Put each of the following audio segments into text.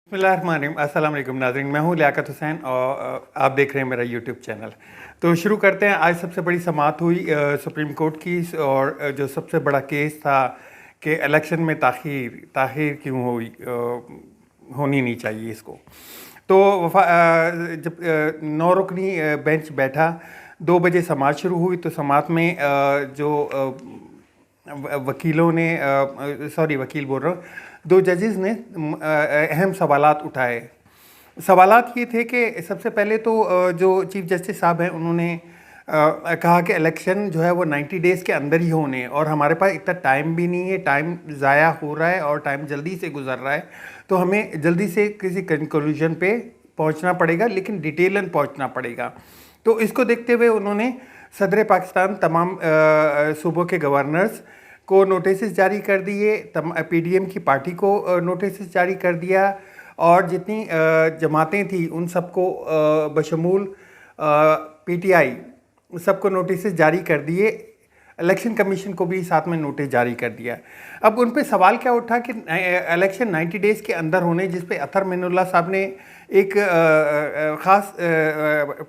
बिस्मिल्लाहिर्रहमानिर्रहीम। अस्सलाम वालेकुम नाज़रीन, मैं हूँ लियाकत हुसैन और आप देख रहे हैं मेरा यूट्यूब चैनल। तो शुरू करते हैं। आज सबसे बड़ी समाअत हुई सुप्रीम कोर्ट की, और जो सबसे बड़ा केस था कि इलेक्शन में ताख़ीर क्यों हुई, होनी नहीं चाहिए इसको। तो जब 9 रुकनी बेंच बैठा, 2 बजे समाअत शुरू हुई। तो समाअत में जो वकीलों ने वकील बोल रहा हूँ, 2 जजेस ने अहम सवालात उठाए। सवालात ये थे कि सबसे पहले तो जो चीफ जस्टिस साहब हैं उन्होंने कहा कि इलेक्शन जो है वो 90 डेज़ के अंदर ही होने, और हमारे पास इतना टाइम भी नहीं है, टाइम ज़ाया हो रहा है और टाइम जल्दी से गुजर रहा है, तो हमें जल्दी से किसी कंक्लूजन पे पहुंचना पड़ेगा, लेकिन डिटेलन पहुंचना पड़ेगा। तो इसको देखते हुए उन्होंने सदर पाकिस्तान तमाम सूबों के गवर्नर्स को नोटिस जारी कर दिए, पीडीएम की पार्टी को नोटिस जारी कर दिया, और जितनी जमातें थी उन सबको बशमूल पीटीआई सबको नोटिस जारी कर दिए। इलेक्शन कमीशन को भी साथ में नोटिस जारी कर दिया। अब उन पे सवाल क्या उठा कि इलेक्शन 90 डेज़ के अंदर होने, जिस पे अतर मिनुल्लाह साहब ने एक ख़ास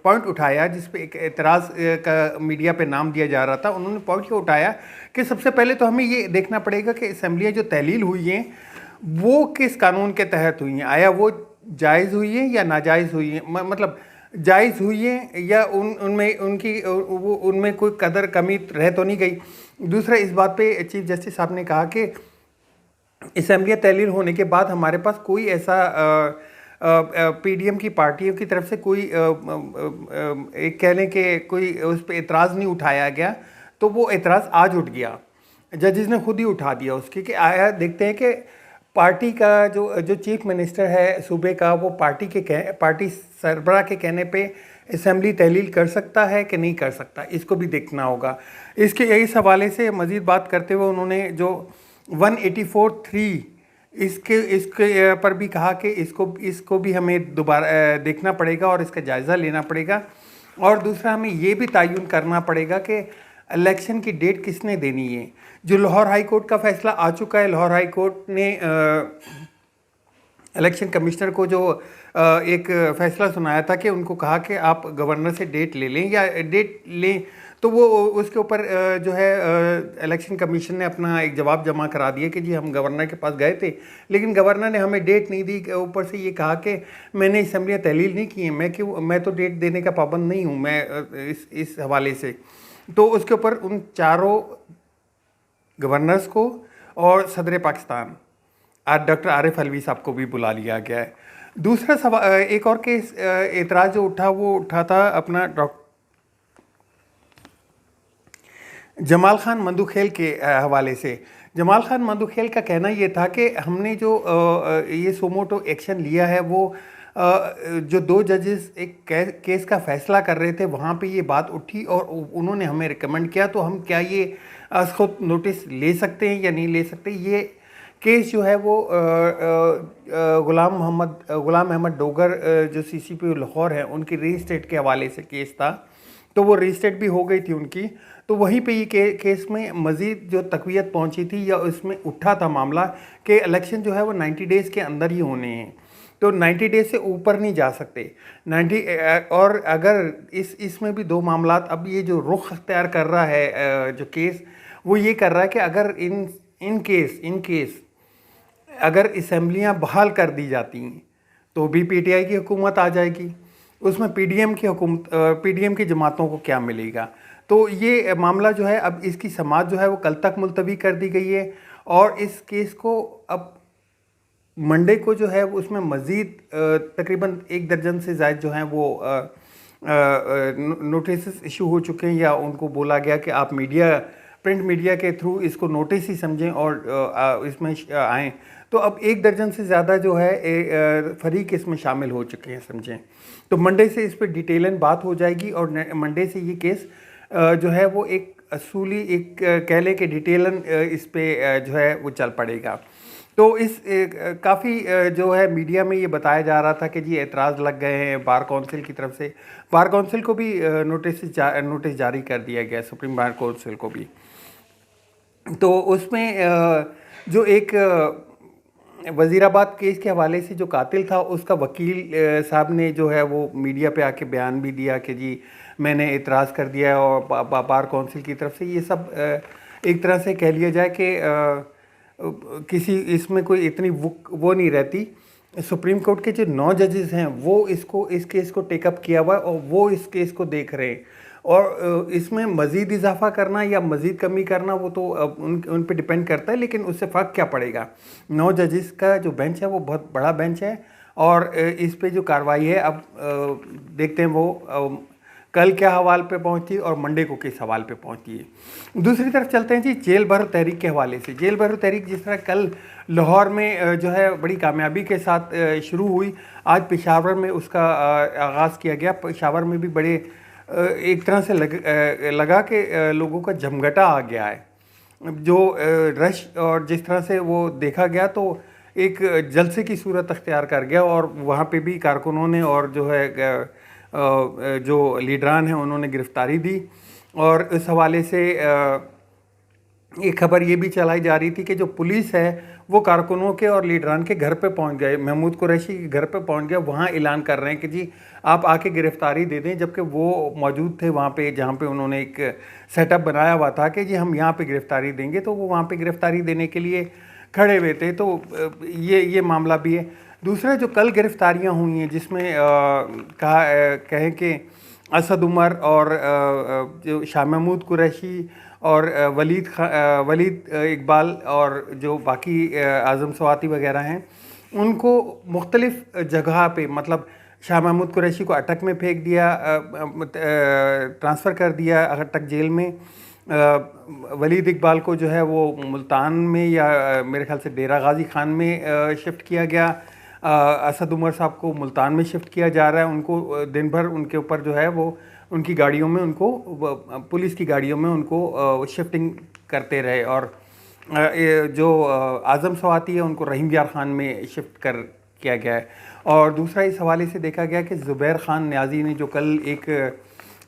पॉइंट उठाया, जिस पे एक एतराज़ का मीडिया पे नाम दिया जा रहा था। उन्होंने पॉइंट ये उठाया कि सबसे पहले तो हमें ये देखना पड़ेगा कि असम्बलियाँ जो तहलील हुई हैं वो किस कानून के तहत हुई हैं, आया वो जायज़ हुई हैं या नाजायज़ हुई हैं, मतलब जायज़ हुई हैं या उनमें कोई कदर कमी रह तो नहीं गई। दूसरा, इस बात पे चीफ जस्टिस साहब ने कहा कि असम्बलियाँ तहलील होने के बाद हमारे पास कोई ऐसा पीडीएम की पार्टियों की तरफ से कोई एक कह लें कि कोई उस पर एतराज़ नहीं उठाया गया, तो वो एतराज़ आज उठ गया। जजेस ने खुद ही उठा दिया उसके कि आया देखते हैं कि पार्टी का जो चीफ मिनिस्टर है सूबे का, वो पार्टी सरबराह के कहने पे असम्बली तहलील कर सकता है कि नहीं कर सकता, इसको भी देखना होगा। इस हवाले से मज़ीद बात करते हुए उन्होंने जो 184(3) इसके पर भी कहा कि इसको भी हमें दोबारा देखना पड़ेगा और इसका जायज़ा लेना पड़ेगा। और दूसरा, हमें ये भी तयन करना पड़ेगा कि इलेक्शन की डेट किसने देनी है। जो लाहौर हाई कोर्ट का फैसला आ चुका है, लाहौर हाई कोर्ट ने इलेक्शन कमिश्नर को जो एक फ़ैसला सुनाया था कि उनको कहा कि आप गवर्नर से डेट ले लें या डेट लें, तो वो उसके ऊपर जो है इलेक्शन कमीशन ने अपना एक जवाब जमा करा दिया कि जी हम गवर्नर के पास गए थे, लेकिन गवर्नर ने हमें डेट नहीं दी। ऊपर से ये कहा कि मैंने असम्बलियाँ तहलील नहीं की हैं, मैं तो डेट देने का पाबंद नहीं हूँ, मैं इस हवाले से। तो उसके ऊपर उन चारों गवर्नर्स को और सदर पाकिस्तान आज डॉक्टर आरिफ अलवी साहब को भी बुला लिया गया है। दूसरा सवाल, एक और केस एतराज़ जो उठा वो उठा था अपना जमाल खान मंदुखेल के हवाले से। जमाल खान मंदुखेल का कहना ये था कि हमने जो ये सोमोटो एक्शन लिया है वो जो 2 जजेस एक केस का फ़ैसला कर रहे थे, वहाँ पे ये बात उठी और उन्होंने हमें रिकमेंड किया, तो हम क्या ये खुद नोटिस ले सकते हैं या नहीं ले सकते। ये केस जो है वो गुलाम अहमद डोगर जो सीसीपी लाहौर है उनकी रीस्टेट के हवाले से केस था, तो वो रीस्टेट भी हो गई थी उनकी। तो वहीं पे ये केस में मज़ीद जो तक़वियत पहुंची थी या उसमें उठा था मामला कि इलेक्शन जो है वो 90 डेज़ के अंदर ही होने हैं, तो 90 डेज़ से ऊपर नहीं जा सकते 90। और अगर इसमें भी 2 मामलात, अब ये जो रुख अख्तियार कर रहा है जो केस, वो ये कर रहा है कि अगर इन केस अगर असम्बलियाँ बहाल कर दी जाती हैं तो भी पीटीआई की हुकूमत आ जाएगी, उसमें पीडीएम की जमातों को क्या मिलेगा। तो ये मामला जो है, अब इसकी समाअत जो है वो कल तक मुलतवी कर दी गई है, और इस केस को अब मंडे को जो है उसमें मज़ीद तकरीबन 1 दर्जन से ज़ायद जो हैं वो नोटिस इशू हो चुके हैं, या उनको बोला गया कि आप प्रिंट मीडिया के थ्रू इसको नोटिस ही समझें और इसमें आएँ। तो अब 1 दर्जन से ज़्यादा जो है फरीक इसमें शामिल हो चुके हैं, समझें। तो मंडे से इस पर डिटेलन बात हो जाएगी, और मंडे से ये केस जो है वो एक असूली एक कह लें कि डिटेलन इस पे जो है वो चल पड़ेगा। तो इस काफ़ी जो है मीडिया में ये बताया जा रहा था कि जी एतराज़ लग गए हैं बार कौंसिल की तरफ से। बार कौंसिल को भी नोटिस जारी कर दिया गया, सुप्रीम बार कौंसिल को भी। तो उसमें जो एक वज़ीराबाद केस के हवाले से जो कातिल था उसका वकील साहब ने जो है वो मीडिया पे आके बयान भी दिया कि जी मैंने इतराज़ कर दिया है और बार काउंसिल की तरफ से ये सब एक तरह से कह लिया जाए कि किसी इसमें कोई इतनी वो नहीं रहती। सुप्रीम कोर्ट के जो 9 जजेस हैं वो इस केस को टेकअप किया हुआ है और वो इस केस को देख रहे हैं और इसमें मज़ीद इजाफा करना या मज़ीद कमी करना वो तो उन पे डिपेंड करता है, लेकिन उससे फ़र्क क्या पड़ेगा। 9 जजेस का जो बेंच है वो बहुत बड़ा बेंच है और इस पे जो कार्रवाई है अब देखते हैं वो कल क्या हवाल पे पहुंची और मंडे को किस हवाल पे पहुंची है। दूसरी तरफ चलते हैं जी जेल भरो तहरीक के हवाले से। जेल भरो तहरीक जिस तरह कल लाहौर में जो है बड़ी कामयाबी के साथ शुरू हुई, आज पेशावर में उसका आगाज़ किया गया। पेशावर में भी बड़े एक तरह से लगा कि लोगों का जमघटा आ गया है, जो रश और जिस तरह से वो देखा गया तो एक जलसे की सूरत अख्तियार कर गया और वहाँ पे भी कारकुनों ने और जो है जो लीडरान हैं उन्होंने गिरफ्तारी दी। और इस हवाले से एक खबर ये भी चलाई जा रही थी कि जो पुलिस है वो कारकुनों के और लीडरान के घर पे पहुंच गए, महमूद कुरैशी के घर पे पहुंच गए, वहाँ ऐलान कर रहे हैं कि जी आप आके गिरफ्तारी दे दें, जबकि वो मौजूद थे वहाँ पे जहाँ पे उन्होंने एक सेटअप बनाया हुआ था कि जी हम यहाँ पे गिरफ्तारी देंगे, तो वो वहाँ पे गिरफ्तारी देने के लिए खड़े हुए थे। तो ये मामला भी है। दूसरा जो कल गिरफ्तारियाँ हुई हैं जिसमें कहें कि असद उमर और जो शाह महमूद कुरैशी और वलीद इकबाल और जो बाकी आज़म सवाती वगैरह हैं उनको मुख्तलिफ़ जगह पे, मतलब शाह महमूद कुरैशी को अटक में फेंक दिया, ट्रांसफ़र कर दिया अटक जेल में। वलीद इकबाल को जो है वो मुल्तान में या मेरे ख्याल से डेरा गाजी खान में शिफ्ट किया गया। असद उमर साहब को मुल्तान में शिफ्ट किया जा रहा है। उनको दिन भर उनके ऊपर जो है वो उनकी गाड़ियों में उनको पुलिस की गाड़ियों में उनको शिफ्टिंग करते रहे और जो आज़म सवाती है उनको रहीम यार ख़ान में शिफ्ट किया गया है। और दूसरा इस हवाले से देखा गया कि ज़ुबैर ख़ान न्याजी ने जो कल एक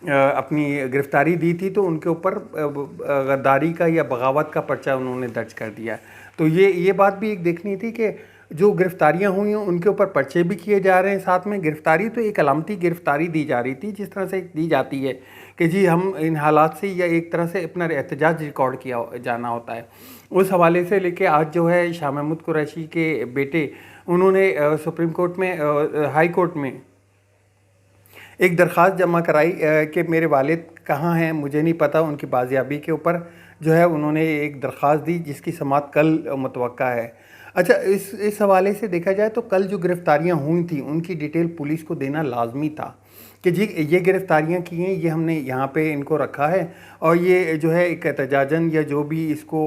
अपनी गिरफ्तारी दी थी तो उनके ऊपर गद्दारी का या बगावत का पर्चा उन्होंने दर्ज कर दिया। तो ये बात भी एक देखनी थी कि जो गिरफ्तारियां हुई हैं उनके ऊपर पर्चे भी किए जा रहे हैं, साथ में गिरफ्तारी तो एक अलामती गिरफ्तारी दी जा रही थी जिस तरह से दी जाती है कि जी हम इन हालात से या एक तरह से अपना एहतजाज रिकॉर्ड किया जाना होता है। उस हवाले से लेके आज जो है शाह महमूद कुरैशी के बेटे उन्होंने सुप्रीम कोर्ट में हाई कोर्ट में एक दरख्वास्त जमा कराई कि मेरे वालिद कहाँ हैं, मुझे नहीं पता। उनकी बाजियाबी के ऊपर जो है उन्होंने एक दरख्वास्त दी जिसकी समाअत कल मुतवक्का है। अच्छा, इस हवाले से देखा जाए तो कल जो गिरफ्तारियां हुई थी उनकी डिटेल पुलिस को देना लाजमी था कि जी ये गिरफ्तारियां की हैं, ये हमने यहाँ पे इनको रखा है और ये जो है एक एहतजाजन या जो भी इसको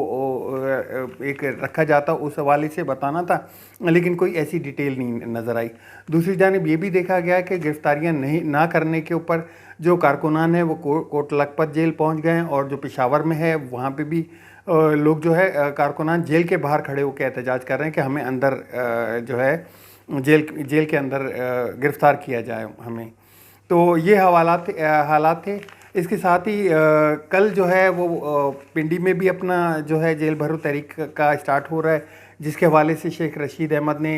एक रखा जाता उस हवाले से बताना था, लेकिन कोई ऐसी डिटेल नहीं नज़र आई। दूसरी जानिब ये भी देखा गया कि गिरफ्तारियां नहीं ना करने के ऊपर जो कारकुनान हैं वो कोट लखपत जेल पहुँच गए और जो पेशावर में है वहाँ पर भी लोग जो है कारकुनान जेल के बाहर खड़े होकर एहतजाज कर रहे हैं कि हमें अंदर जो है जेल के अंदर गिरफ़्तार किया जाए हमें। तो ये हालात थे। इसके साथ ही कल जो है वो पिंडी में भी अपना जो है जेल भरो तहरीक का स्टार्ट हो रहा है, जिसके हवाले से शेख रशीद अहमद ने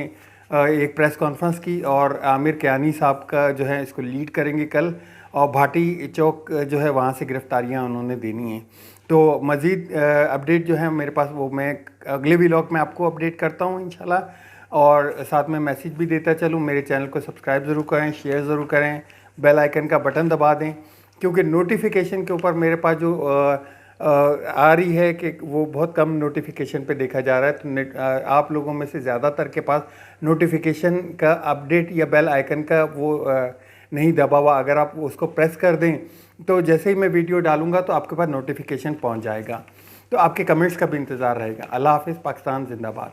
एक प्रेस कॉन्फ्रेंस की और आमिर कियानी साहब का जो है इसको लीड करेंगे कल, और भाटी चौक जो है वहाँ से गिरफ्तारियाँ उन्होंने देनी हैं। तो मज़ीद अपडेट जो है मेरे पास वो मैं अगले व्लॉग में आपको अपडेट करता हूँ इंशाल्लाह। और साथ में मैसेज भी देता चलूँ, मेरे चैनल को सब्सक्राइब ज़रूर करें, शेयर ज़रूर करें, बेल आइकन का बटन दबा दें, क्योंकि नोटिफिकेशन के ऊपर मेरे पास जो आ रही है कि वो बहुत कम नोटिफिकेशन पे देखा जा रहा है। तो आप लोगों में से ज़्यादातर के पास नोटिफिकेशन का अपडेट या बेल आइकन का वो नहीं दबा हुआ। अगर आप उसको प्रेस कर दें तो जैसे ही मैं वीडियो डालूंगा तो आपके पास नोटिफिकेशन पहुंच जाएगा। तो आपके कमेंट्स का भी इंतज़ार रहेगा। अल्लाह हाफ़िज़। पाकिस्तान जिंदाबाद।